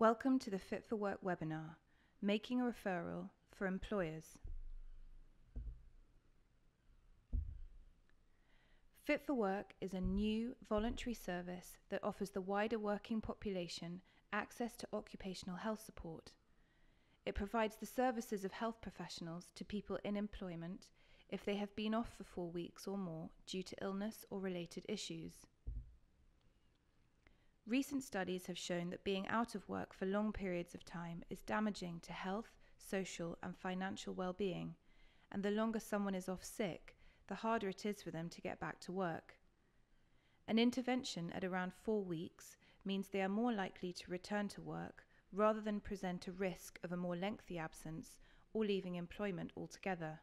Welcome to the Fit for Work webinar, Making a Referral for Employers. Fit for Work is a new voluntary service that offers the wider working population access to occupational health support. It provides the services of health professionals to people in employment if they have been off for 4 weeks or more due to illness or related issues. Recent studies have shown that being out of work for long periods of time is damaging to health, social, and financial well-being, and the longer someone is off sick, the harder it is for them to get back to work. An intervention at around 4 weeks means they are more likely to return to work rather than present a risk of a more lengthy absence or leaving employment altogether.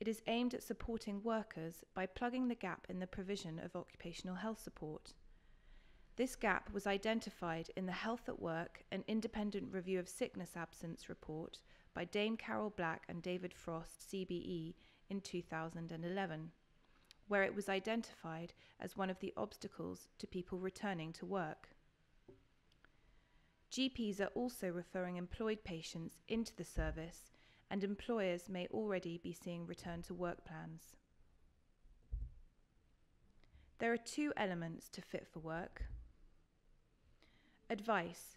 It is aimed at supporting workers by plugging the gap in the provision of occupational health support. This gap was identified in the Health at Work, an independent review of sickness absence report by Dame Carol Black and David Frost, CBE, in 2011, where it was identified as one of the obstacles to people returning to work. GPs are also referring employed patients into the service, and employers may already be seeing return to work plans. There are 2 elements to Fit for Work. Advice: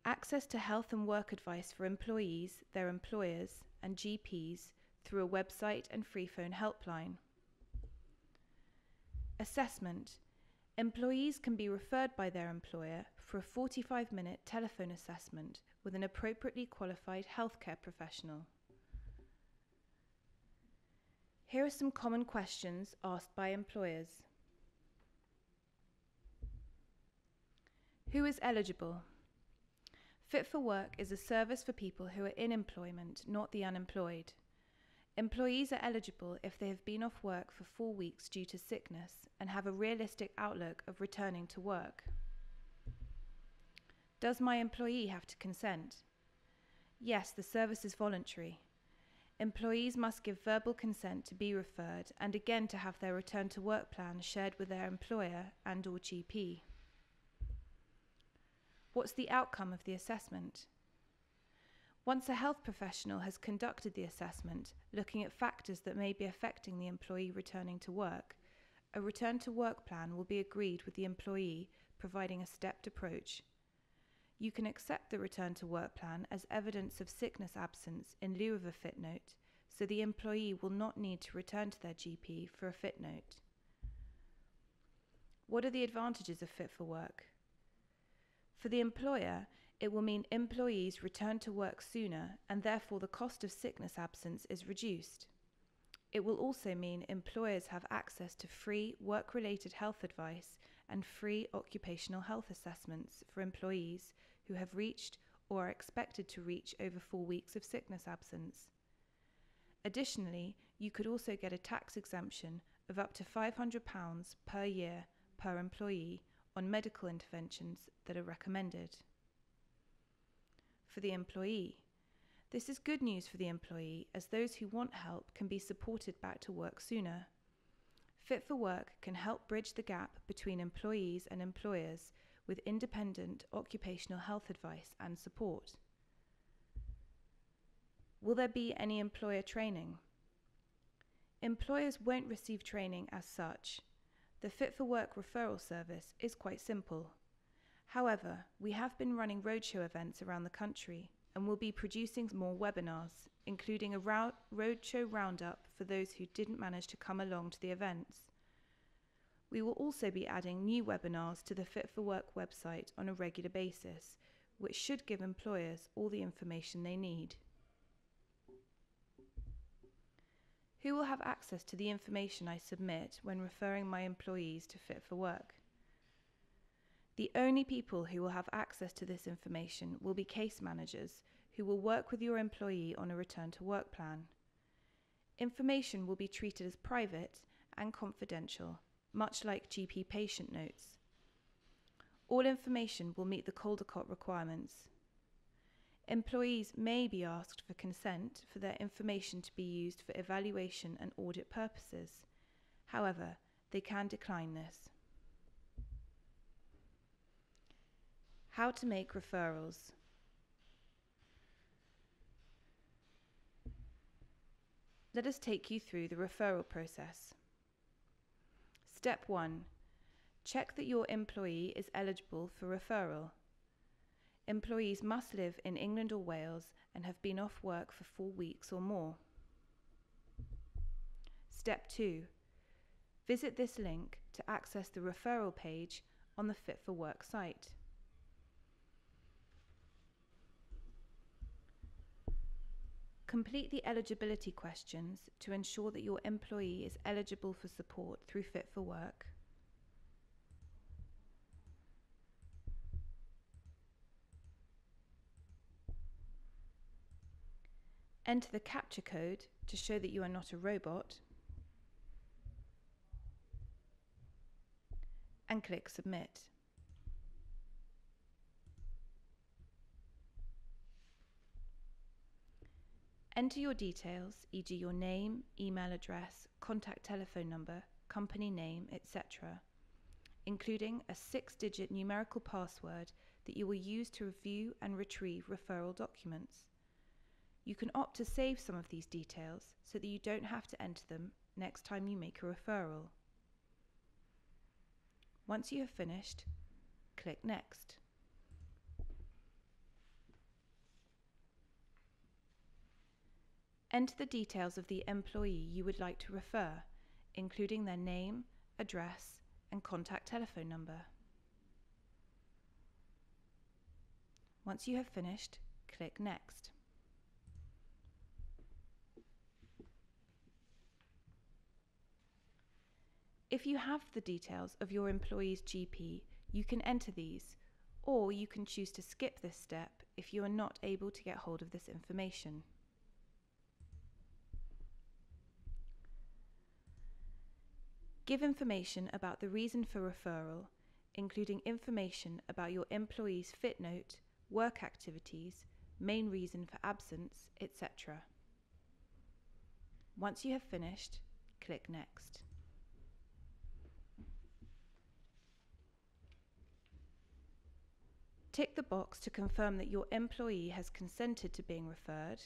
access to health and work advice for employees, their employers, and GPs through a website and free phone helpline. Assessment: employees can be referred by their employer for a 45-minute telephone assessment with an appropriately qualified healthcare professional. Here are some common questions asked by employers. Who is eligible? Fit for Work is a service for people who are in employment, not the unemployed. Employees are eligible if they have been off work for 4 weeks due to sickness and have a realistic outlook of returning to work. Does my employee have to consent? Yes, the service is voluntary. Employees must give verbal consent to be referred and again to have their return to work plan shared with their employer and/or GP. What's the outcome of the assessment? Once a health professional has conducted the assessment, looking at factors that may be affecting the employee returning to work, a return to work plan will be agreed with the employee, providing a stepped approach. You can accept the return to work plan as evidence of sickness absence in lieu of a fit note, so the employee will not need to return to their GP for a fit note. What are the advantages of Fit for Work? For the employer, it will mean employees return to work sooner and therefore the cost of sickness absence is reduced. It will also mean employers have access to free work-related health advice and free occupational health assessments for employees who have reached or are expected to reach over 4 weeks of sickness absence. Additionally, you could also get a tax exemption of up to £500 per year per employee on medical interventions that are recommended. For the employee, this is good news for the employee as those who want help can be supported back to work sooner. Fit for Work can help bridge the gap between employees and employers with independent occupational health advice and support. Will there be any employer training? Employers won't receive training as such. The Fit for Work referral service is quite simple. However, we have been running roadshow events around the country and will be producing more webinars, including a roadshow roundup for those who didn't manage to come along to the events. We will also be adding new webinars to the Fit for Work website on a regular basis, which should give employers all the information they need. Who will have access to the information I submit when referring my employees to Fit for Work? The only people who will have access to this information will be case managers who will work with your employee on a return to work plan. Information will be treated as private and confidential, much like GP patient notes. All information will meet the Caldecott requirements. Employees may be asked for consent for their information to be used for evaluation and audit purposes. However, they can decline this. How to make referrals. Let us take you through the referral process. Step 1. Check that your employee is eligible for referral. Employees must live in England or Wales and have been off work for 4 weeks or more. Step 2. Visit this link to access the referral page on the Fit for Work site. Complete the eligibility questions to ensure that your employee is eligible for support through Fit for Work. Enter the captcha code to show that you are not a robot, and click Submit. Enter your details, e.g. your name, email address, contact telephone number, company name, etc., including a 6-digit numerical password that you will use to review and retrieve referral documents. You can opt to save some of these details so that you don't have to enter them next time you make a referral. Once you have finished, click Next. Enter the details of the employee you would like to refer, including their name, address, and contact telephone number. Once you have finished, click Next. If you have the details of your employee's GP, you can enter these, or you can choose to skip this step if you are not able to get hold of this information. Give information about the reason for referral, including information about your employee's fit note, work activities, main reason for absence, etc. Once you have finished, click Next. Tick the box to confirm that your employee has consented to being referred,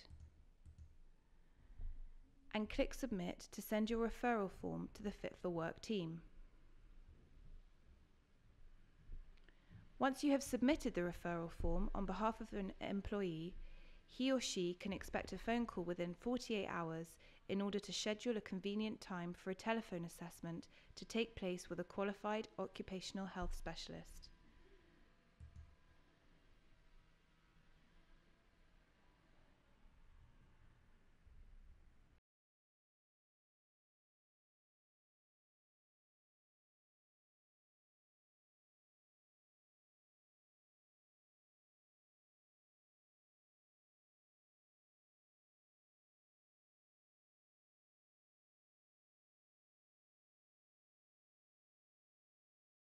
and click Submit to send your referral form to the Fit for Work team. Once you have submitted the referral form on behalf of an employee, he or she can expect a phone call within 48 hours in order to schedule a convenient time for a telephone assessment to take place with a qualified occupational health specialist.